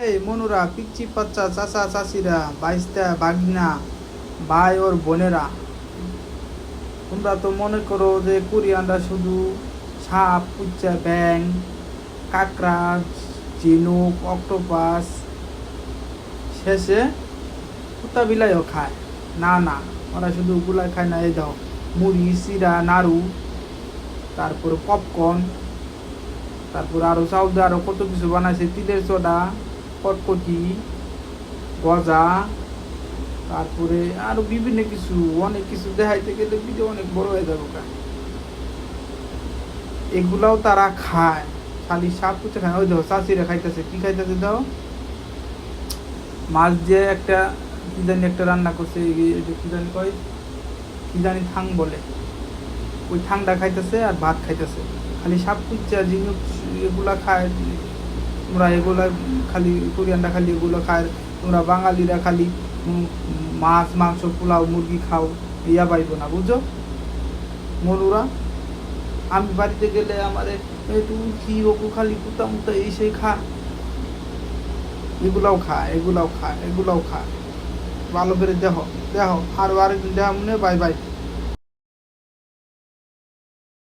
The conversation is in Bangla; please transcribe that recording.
এই মনুরা, পিচ্চি বাচ্চা, চাচা চাচিরা, বাইস্তা বাগনা, ভাই ওর বোনেরা, তোমরা তো মনে করো যে কোরিয়ানরা শুধু সাপ, কুচ্চা, ব্যাং, কাঁকড়া, ঝিনুক, অক্টোপাস, শেষে কুত্তা বিলাইও খায়। না না, ওরা শুধু ওগুলা খায় না। এই দাও মুড়ি, চিরা, নাড়ু, তারপরে পপকর্ন, তারপরে আরও চাউল আরও কত কিছু বানাইছে, তিলের চড়া, কটকটি, গজা, তারপরে আরও বিভিন্ন কিছু, অনেক কিছু দেখাইতে গেলে ভিডিও অনেক বড় হয়ে যাবে। এগুলাও তারা খায়, খালি সাপ কুচে খায়। ওই দেখো চাচিরা খাইতেছে, কি খাইতেছে দাও, মাছ দিয়ে একটা কি জানি একটা রান্না করছে, কি জানি কয়, কি জানি থাং বলে, ওই থাংটা খাইতেছে আর ভাত খাইতেছে। খালি সাপ কুচ্চা জিনিস এগুলা খায়। তোমরা এগুলা খালি কোরিয়ানরা খালি এগুলো খায়, তোমরা বাঙালিরা খালি মাছ, মাংস, পোলাও, মুরগি খাও, ইয়া পাইব না, বুঝো মনুরা। আমি বাড়িতে গেলে আমাদের একটু কি ওকু খালি কুতা মুতা এই সেই খা, এগুলাও খায়, এগুলাও খায়, এগুলাও খায়। ভালো করে দেখো দেখো, আরও আরেকদিন দেখা মনে, বাই বাই।